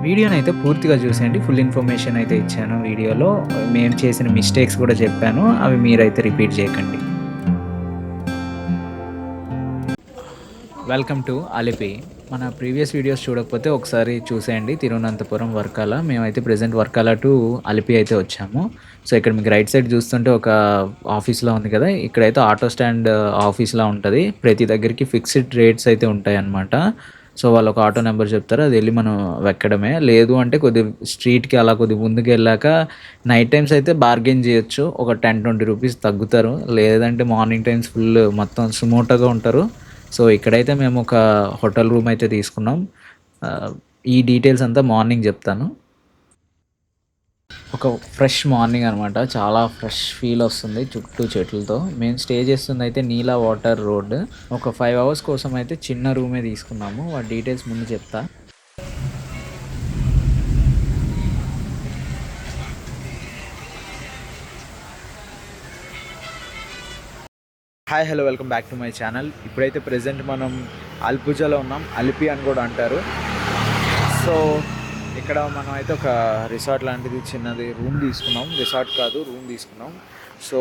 వీడియోనైతే పూర్తిగా చూసేయండి. ఫుల్ ఇన్ఫర్మేషన్ అయితే ఇచ్చాను వీడియోలో. మేము చేసిన మిస్టేక్స్ కూడా చెప్పాను. అవి మీరైతే రిపీట్ చేయకండి. Welcome to Alleppey. మన ప్రీవియస్ వీడియోస్ చూడకపోతే ఒకసారి చూసేయండి. తిరువనంతపురం వర్కాల. మేమైతే ప్రెజెంట్ వర్కాల టు అలిపి అయితే వచ్చాము. సో ఇక్కడ మీకు రైట్ సైడ్ చూస్తుంటే ఒక ఆఫీస్‌లా ఉంది కదా! ఇక్కడైతే ఆటో స్టాండ్ ఆఫీస్‌లా ఉంటది. ప్రతి దగ్గరికి ఫిక్స్డ్ రేట్స్ అయితే ఉంటాయన్నమాట. సో వాళ్ళు ఒక ఆటో నెంబర్ చెప్తారు. అది ఎళ్లి మనం వెక్కడమే. లేదు అంటే స్ట్రీట్‌కి అలా కొద్దిగా ముందుకెళ్ళాక నైట్ టైమ్స్ అయితే బార్గెయిన్ చేయొచ్చు. ఒక 10, 20 రూపీస్ తగ్గుతారు. లేదంటే మార్నింగ్ టైమ్స్ ఫుల్ మొత్తం సుమోటోగా ఉంటారు. సో ఇక్కడైతే మేము ఒక హోటల్ రూమ్ అయితే తీసుకున్నాం. ఈ డీటెయిల్స్ అంతా మార్నింగ్ చెప్తాను. ఒక ఫ్రెష్ మార్నింగ్ అనమాట. చాలా ఫ్రెష్ ఫీల్ వస్తుంది చుట్టూ చెట్లతో. మేము స్టే చేస్తుందయితే నీలా వాటర్ రోడ్. ఒక 5 అవర్స్ కోసం అయితే చిన్న రూమే తీసుకున్నాము. వాటి డీటెయిల్స్ ముందు చెప్తా. Hi hello welcome back to my channel. ఇప్పుడైతే ప్రెజెంట్ మనం అల్పుజాలో ఉన్నాం. అలిపి అని కూడా అంటారు. సో ఇక్కడ మనం అయితే ఒక రిసార్ట్ లాంటిది చిన్నది రూమ్ తీసుకున్నాం. రిసార్ట్ కాదు, రూమ్ తీసుకున్నాం. సో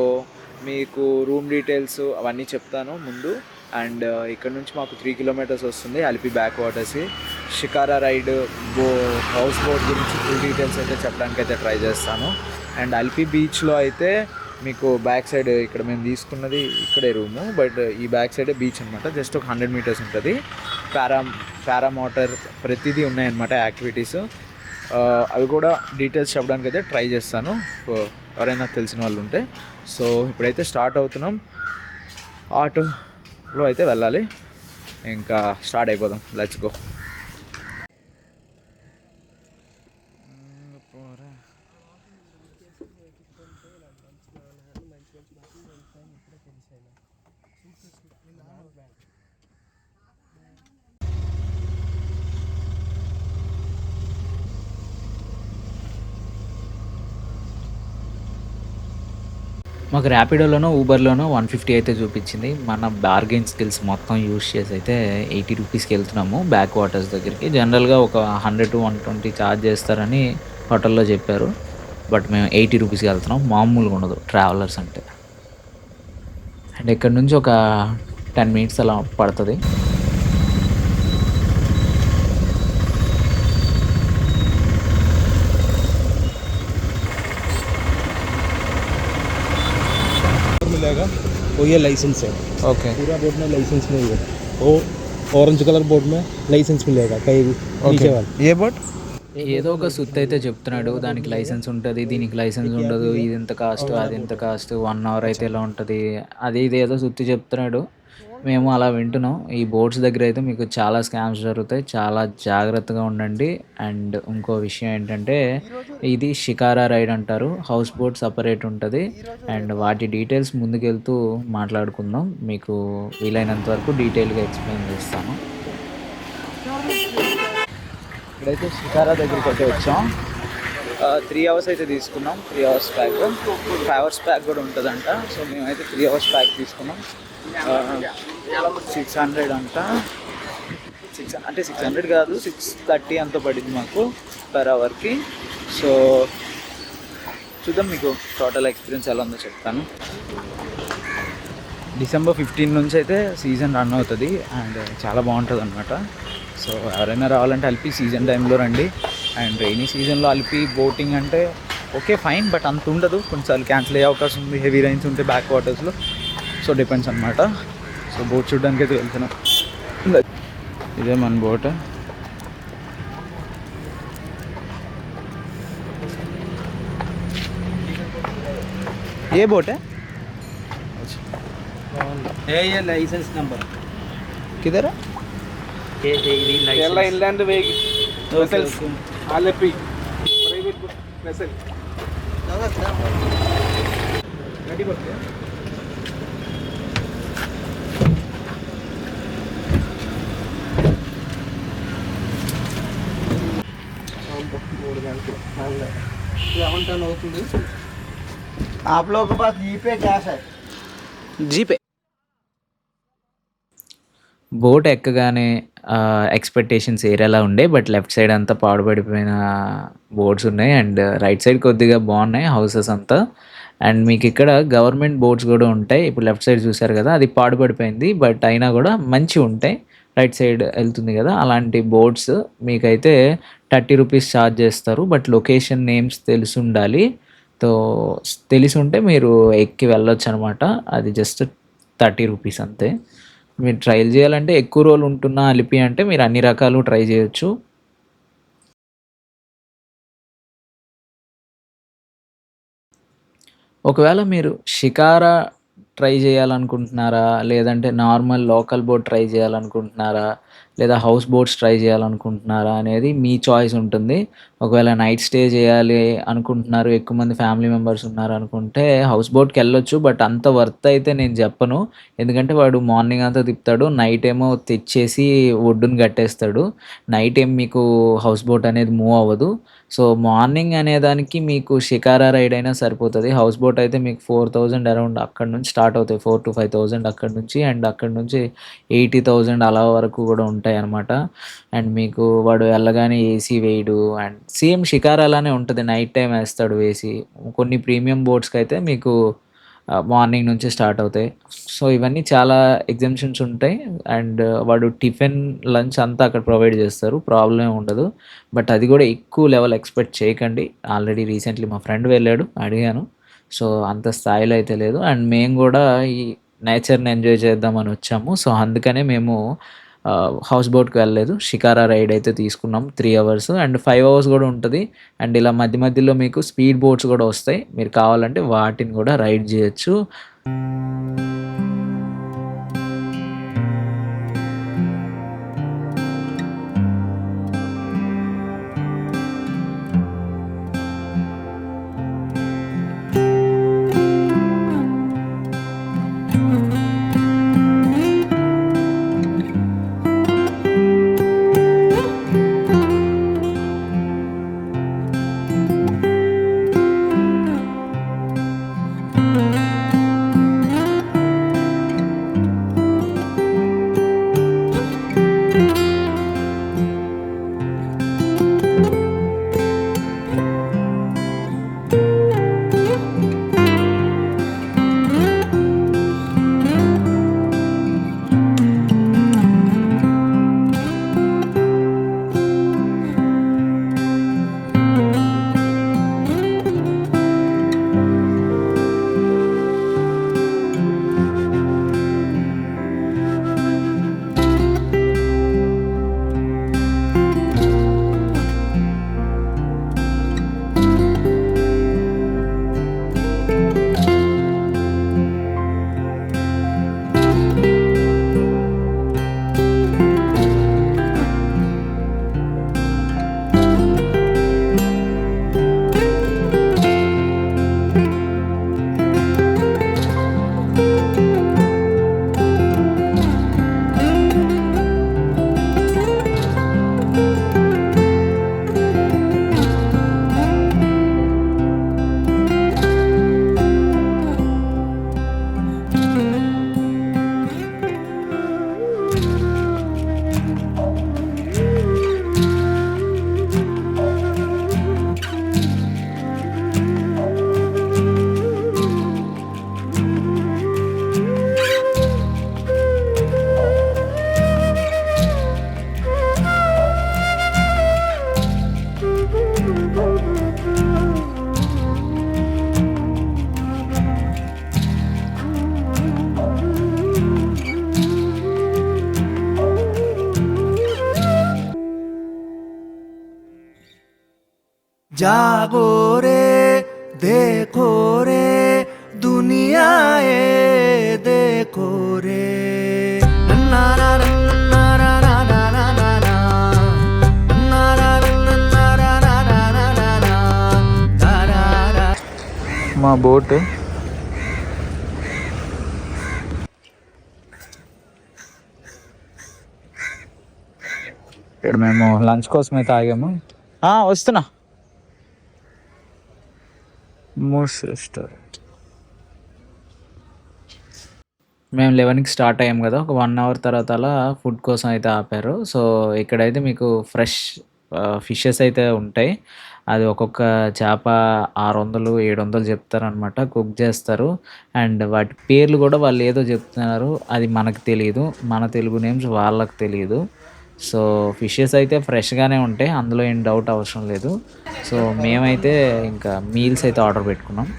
మీకు రూమ్ డీటెయిల్స్ అవన్నీ చెప్తాను ముందు. అండ్ ఇక్కడ నుంచి మాకు 3 కిలోమీటర్స్ వస్తుంది Alleppey backwaters. Shikara ride, houseboat గురించి ఫుల్ డీటెయిల్స్ అయితే చెప్పడానికి అయితే ట్రై చేస్తాను. అండ్ అలిపి బీచ్లో అయితే మీకు బ్యాక్ సైడ్ ఇక్కడ మేము తీసుకున్నది ఇక్కడే రూము, బట్ ఈ బ్యాక్ సైడే బీచ్ అనమాట. జస్ట్ ఒక 100 మీటర్స్ ఉంటుంది. పారామోటర్ ప్రతిదీ ఉన్నాయన్నమాట యాక్టివిటీస్. అవి కూడా డీటెయిల్స్ చెప్పడానికి అయితే ట్రై చేస్తాను ఎవరైనా తెలిసిన వాళ్ళు ఉంటే. సో ఇప్పుడైతే స్టార్ట్ అవుతున్నాం. ఆటోలో అయితే వెళ్ళాలి. ఇంకా స్టార్ట్ అయిపోదాం. Let's go. మాకు ర్యాపిడోలోనో ఊబర్లోనో 150 అయితే చూపించింది. మన బార్గెయిన్ స్కిల్స్ మొత్తం యూజ్ చేసి అయితే 80 రూపీస్కి వెళ్తున్నాము బ్యాక్ వాటర్స్ దగ్గరికి. జనరల్గా ఒక 100-120 ఛార్జ్ చేస్తారని హోటల్లో చెప్పారు. బట్ మేము 80 రూపీస్కి వెళ్తున్నాం. మామూలుగా ఉండదు ట్రావెలర్స్ అంటే. అండ్ ఇక్కడ నుంచి ఒక 10 మినిట్స్ అలా పడుతుంది. मिलेगा वो ये लाइसेंस है। ఓకే पूरा बोर्ड में लाइसेंस नहीं है। वो ऑरेंज कलर बोर्ड में लाइसेंस मिलेगा कहीं भी नीचे वाला ఏ బోట్ ఏదో ఒక సుత్తి అయితే చెప్తున్నాడు. దానికి లైసెన్స్ ఉంటుంది, దీనికి లైసెన్స్ ఉండదు, ఇది ఎంత కాస్ట్, అది ఎంత కాస్ట్, 1 అవర్ అయితే ఇలా ఉంటుంది, అది ఇది ఏదో సుత్తి చెప్తున్నాడు. మేము అలా వింటున్నాం. ఈ బోట్స్ దగ్గర అయితే మీకు చాలా స్కామ్స్ జరుగుతాయి. చాలా జాగ్రత్తగా ఉండండి. అండ్ ఇంకో విషయం ఏంటంటే ఇది షికారా రైడ్ అంటారు. హౌస్ బోట్ సపరేట్ ఉంటుంది. అండ్ వాటి డీటెయిల్స్ ముందుకెళ్తూ మాట్లాడుకుందాం. మీకు వీలైనంత వరకు డీటెయిల్గా ఎక్స్ప్లెయిన్ చేస్తాను. ఇక్కడైతే షికారా దగ్గరికి అయితే వచ్చాం. 3 అవర్స్ అయితే తీసుకున్నాం. 3 అవర్స్ ప్యాక్, 5 అవర్స్ ప్యాక్ కూడా ఉంటుందంట. సో మేమైతే 3 అవర్స్ ప్యాక్ తీసుకున్నాం. 600 అంట. 600 కాదు, 630 అంత పడింది మాకు పర్ అవర్కి. సో చూద్దాం, మీకు టోటల్ ఎక్స్పీరియన్స్ ఎలా ఉందో చెప్తాను. డిసెంబర్ 15 నుంచి అయితే సీజన్ రన్ అవుతుంది. అండ్ చాలా బాగుంటుంది అనమాట. సో ఎవరైనా రావాలంటే అలిపి సీజన్ టైంలో రండి. అండ్ రైనీ సీజన్లో అలిపి బోటింగ్ అంటే ఓకే ఫైన్, బట్ అంత ఉండదు. కొన్నిసార్లు క్యాన్సిల్ అయ్యే అవకాశం ఉంది, హెవీ రైన్స్ ఉంటే బ్యాక్ వాటర్స్లో. సో డిపెండ్స్ అనమాట. సో బోట్ చూడడానికి అయితే వెళ్తున్నాం. ఇదే మన బోట్. ఏ బోట్ है ये लाइसेंस नंबर किधर है? Kerala inland vessels Alleppey private vessel ready करते हैं. आप लोगों के पास जीपे कैश है? జీపే. బోట్ ఎక్కగానే ఎక్స్‌పెక్టేషన్స్ ఏరేలా ఉండే. బట్ లెఫ్ట్ సైడ్ అంతా పాడుపడిపోయిన బోట్స్ ఉన్నాయి. అండ్ రైట్ సైడ్ కొద్దిగా బావున్నాయి హౌసెస్ అంతా. అండ్ మీకిక్కడ గవర్నమెంట్ బోట్స్ గూడా ఉంటాయి. ఇప్పుడు లెఫ్ట్ సైడ్ చూసారు గదా! అది పాడుపడిపోయింది. బట్ అయినా గూడా మంచివుంటాయి. రైట్ సైడ్ ఎళ్తుంది గదా! అలాంటి బోట్స్ మీకైతే రూ. 30 చార్జ్ చేస్తారు. బట్ లొకేషన్ నేమ్స్ తెలిసుండాలి. తో తెలిసుంటే మీరు ఎక్కి వెళ్ళొచ్చనమాట. అది జస్ట్ రూ. 30 అంతే. మీరు ట్రైల్ జేయాలంటే ఎక్కువ రోజులు ఉంటున్న అలిపి అంటే మీరు అన్ని రకాలు ట్రై జేయొచ్చు. ఒకవేళ మీరు షికారా ట్రై జేయాలనుకుంటున్నారా? లేదంటే నార్మల్ లోకల్ బోట్ ట్రై జేయాలనుకుంటున్నారా? లేదా హౌస్ బోట్స్ ట్రై జేయాలనుకుంటున్నారా? అనేది మీ చాయిస్ ఉంటుంది. ఒకవేళ నైట్ స్టే జేయాలి అనుకుంటున్నారు, ఎక్కువ మంది ఫ్యామిలీ మెంబర్స్ ఉన్నారనుకుంటే హౌస్ బోట్‌కెళ్ళొచ్చు. బట్ అంత వర్త్ అయితే నేను జెప్పను. ఎందుకంటే వాడు మార్నింగ్ అంతా తిప్పుతాడు. నైట్ ఏమో తెచ్చేసి ఒడ్డున గట్టేస్తాడు. నైట్ ఏం మీకు హౌస్ బోట్ అనేది మూవ్ అవ్వదు. సో, మార్నింగ్ అనేదానికి మీకు షికారా రైడ్ అయినా సరిపోతది. హౌస్ బోట్ అయితే మీకు 4000 అరౌండ్ అక్కడి నుంచి స్టార్ట్ అవుతాయి. 4,000-5,000 అక్కడి నుంచి. అండ్ అక్కడి నుంచి 80,000 అలా వరకు గూడా ఉంటాయనమాట. అండ్ మీకు వాడు ఎళ్ళగానే ఏసీ వేయడు. అండ్ సేమ్ షికారా లానే ఉంటది. నైట్ టైమ్ ఏస్తాడు ఏసీ. కొన్ని ప్రీమియం బోట్స్‌కైతే మీకు మార్నింగ్ నుంచే స్టార్ట్ అవుతాయి. సో, ఇవన్నీ చాలా ఎగ్జామ్షన్స్ ఉంటాయి. అండ్ వాడు టిఫిన్, లంచ్ అంతా అక్కడ ప్రొవైడ్ జేస్తారు. ప్రాబ్లమ్ ఏమి ఉండదు. బట్ అది గూడా ఎక్కువ లెవెల్ ఎక్స్‌పెక్ట్ చేయకండి. ఆల్రెడీ రీసెంట్‌లీ మా ఫ్రెండ్ వెళ్ళాడు. అడిగాను. సో, అంత స్థాయిలో అయితే లేదు. అండ్ మేము గూడా ఈ నేచర్‌ని ఎంజాయ్ చేద్దామని వచ్చాము. సో, అందుకనే మేము హౌస్ బోట్‌కి వెళ్ళలేదు. షికారా రైడ్ అయితే తీసుకున్నాం 3 అవర్స్ అండ్ 5 అవర్స్ గూడా ఉంటది. అండ్ ఇలా మధ్య మధ్యలో మీకు స్పీడ్ బోట్స్ గూడా వస్తాయి. మీరు కావాలంటే వాటిని గూడా రైడ్ జేయొచ్చు. जागो रे देखो रे दुनिया ये देखो रे ना ना ना ना ना ना ना ना ना ना ना ना ना ना ना ना ना మా బోట్ ఇక్కడ మేము లంచ్ కోసం అయితే ఆగాము. వస్తున్నా. మూస్ రెస్టారెంట్. మేము 11కి స్టార్ట్ అయ్యాం కదా! ఒక 1 అవర్ తర్వాత అలా ఫుడ్ కోసం అయితే ఆపారు. సో, ఇక్కడైతే మీకు ఫ్రెష్ ఫిషెస్ అయితే ఉంటాయి. అది ఒక్కొక్క చేప 600, 700 చెప్తారనమాట. కుక్ చేస్తారు. అండ్ వాటి పేర్లు కూడా వాళ్ళేదో చెప్తున్నారు. అది మనకు తెలీదు. మన తెలుగు నేమ్స్ వాళ్ళకి తెలీదు. సో, ఫిషెస్ అయితే ఫ్రెష్‌గానే ఉంటాయి. అందులో ఏం డౌట్ అవసరం లేదు. సో, మేమైతే ఇంకా మీల్స్ అయితే ఆర్డర్ పెట్టుకున్నాం.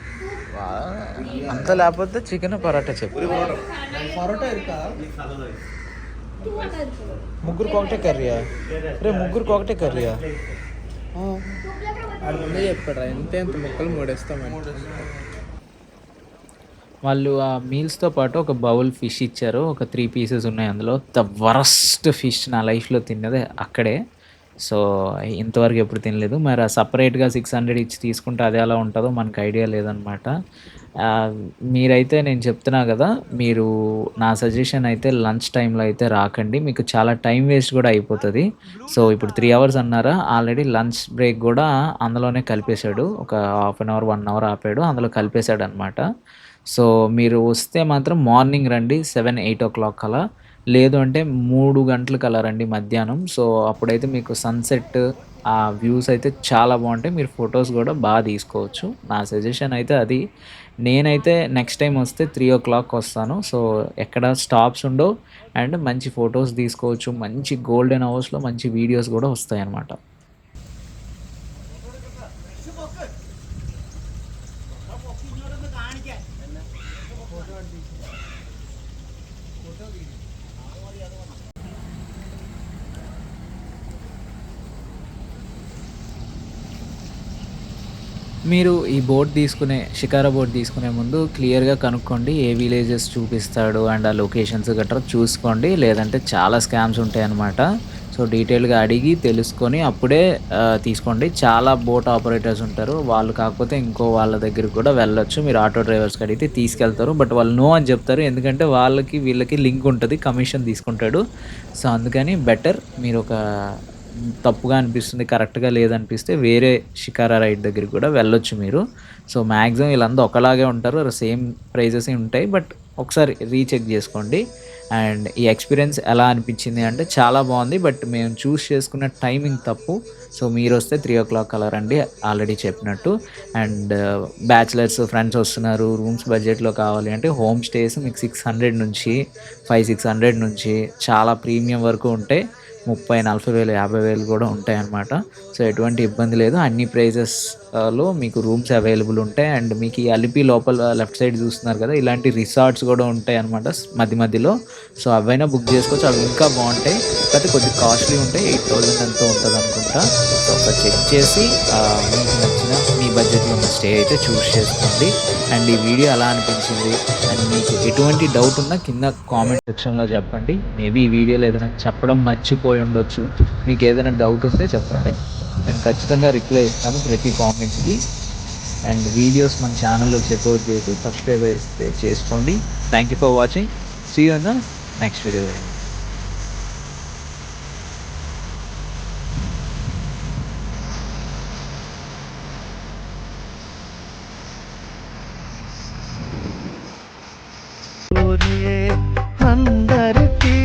అంత లేకపోతే చికెన్ పరోటా చెప్పు. ముగ్గురికి ఒకటే కర్రీయా? రే ముగ్గురికి ఒకటే కర్రీయా? ఆడు ముందే చెప్పాడు ఎంత ముక్కలు మూడేస్తామని. వాళ్ళు ఆ మీల్స్‌తో పాటు ఒక బౌల్ ఫిష్ ఇచ్చారు. ఒక 3 పీసెస్ ఉన్నాయి అందులో. ద వరస్ట్ ఫిష్ నా లైఫ్‌లో తిన్నదే అక్కడే. సో, ఇంతవరకు ఎప్పుడు తినలేదు. మరి సెపరేట్‌గా 600 ఇచ్చి తీసుకుంటే అది ఎలా ఉంటదో మనకు ఐడియా లేదనమాట. మీరైతే నేను చెప్తున్నా కదా! మీరు నా సజెషన్ అయితే లంచ్ టైమ్‌లో అయితే రాకండి. మీకు చాలా టైం వేస్ట్ కూడా అయిపోతది. సో, ఇప్పుడు 3 అవర్స్ అన్నారా? ఆల్రెడీ లంచ్ బ్రేక్ గూడా అందులోనే కలిపేశాడు. ఒక హాఫ్ అన్ అవర్, 1 అవర్ ఆపాడు. అందులో కలిపేశాడనమాట. సో, మీరు వస్తే మాత్రం మార్నింగ్ రండి 7, 8 అలా. లేదు అంటే 3 గంటలకలా రండి మధ్యాహ్నం. సో, అప్పుడైతే మీకు సన్‌సెట్ ఆ వ్యూస్ అయితే చాలా బావుంటాయి. మీరు ఫోటోస్ గూడా తీసుకోవచ్చు. నా సజెషన్ అయితే అది. నేనైతే నెక్స్ట్ టైమ్ వస్తే 3:00 వస్తాను. సో, ఎక్కడ స్టాప్స్ ఉండవు. అండ్ మంచి ఫోటోస్ తీసుకోవచ్చు. మంచి గోల్డెన్ అవర్స్‌లో మంచి వీడియోస్ గూడా వస్తాయన్నమాట. మీరు ఈ బోట్ షికారా బోట్ తీసుకునే ముందు క్లియర్‌గా కనుక్కోండి. ఏ విలేజెస్ చూపిస్తాడు అండ్ ఆ లొకేషన్స్ గట్రా చూసుకోండి. లేదంటే చాలా స్కామ్స్ ఉంటాయన్నమాట. సో, డీటెయిల్‌గా అడిగి తెలుసుకొని అప్పుడే తీసుకోండి. చాలా బోట్ ఆపరేటర్స్ ఉంటారు. వాళ్ళు కాకపోతే ఇంకో వాళ్ళ దగ్గరికి కూడా వెళ్ళొచ్చు. మీరు ఆటో డ్రైవర్స్‌కి అడిగితే తీసుకెళ్తారు. బట్ వాళ్ళు నో అని చెప్తారు. ఎందుకంటే వాళ్ళకి వీళ్ళకి లింక్ ఉంటది. కమిషన్ తీసుకుంటాడు. సో, అందుకని బెటర్ మీరొక తప్పుగా అనిపిస్తుంది, కరెక్ట్‌గా లేదనిపిస్తే వేరే షికారా రైడ్ దగ్గరికి కూడా వెళ్ళొచ్చు మీరు. సో, మాక్సిమం వీళ్ళందరూ ఒకలాగే ఉంటారు. సేమ్ ప్రైజెసే ఉంటాయి. బట్ ఒకసారి రీచెక్ చేసుకోండి. అండ్ ఈ ఎక్స్‌పీరియన్స్ ఎలా అనిపించింది అంటే చాలా బావుంది. బట్ మేము చూజ్ చేసుకున్న టైమింగ్ తప్పు. సో, మీరొస్తే 3:00 అలా రండి ఆల్రెడీ చెప్పినట్టు. అండ్ బ్యాచిలర్స్, ఫ్రెండ్స్ వస్తున్నారు, రూమ్స్ బడ్జెట్‌లో కావాలి అంటే హోమ్ స్టేస్ మీకు 600 నుంచి 600 నుంచి చాలా ప్రీమియం వరకు ఉంటాయి. 30,000, 40,000, 50,000 కూడా ఉంటాయన్నమాట. సో, ఎటువంటి ఇబ్బంది లేదు. అన్ని ప్రైజెస్‌లో మీకు రూమ్స్ అవైలబుల్ ఉంటాయి. అండ్ మీకు ఈ అలిపి లోపల లెఫ్ట్ సైడ్ చూస్తున్నారు కదా! ఇలాంటి రిసార్ట్స్ కూడా ఉంటాయన్నమాట మధ్యలో. సో, అవైనా బుక్ చేసుకోవచ్చు. అవి ఇంకా బావుంటాయి. కాకపోతే కొద్దిగా కాస్ట్లీ ఉంటాయి. 8,000 ఎంతో ఉంటదనుకుంటా. సో, ఒకసారి చెక్ చేసి మీకు నచ్చిన మీ బడ్జెట్‌లో ఉన్న స్టే అయితే చూస్ చేసుకోండి. అండ్ ఈ వీడియో ఎలా అనిపించింది అండ్ మీకు ఎటువంటి డౌట్ ఉన్నా కింద కామెంట్ సెక్షన్‌లో చెప్పండి. మేబీ ఈ వీడియోలో ఏదైనా చెప్పడం మర్చిపోయి ఉండొచ్చు. మీకు ఏదైనా డౌట్ ఉంటే చెప్పండి. నేను ఖచ్చితంగా రిప్లై ఇస్తాను ప్రతి కామెంట్స్‌కి. అండ్ వీడియోస్ మన ఛానల్‌లో చెక్అవుట్ చేసి సబ్స్క్రైబ్ అయితే చేసుకోండి. Thank you for watching. See you in the next video. अंदर की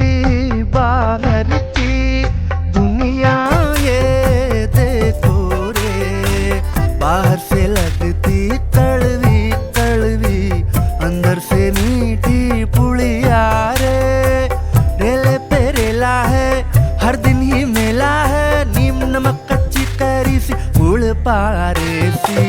बाहर की दुनिया ये देखो रे, बाहर से लगती कड़वी कड़वी, अंदर से मीठी पुड़िया रे, रेले पे रेला है हर दिन ही मेला है, नीम नमक कच्ची कैरी सी गुड़ पारे सी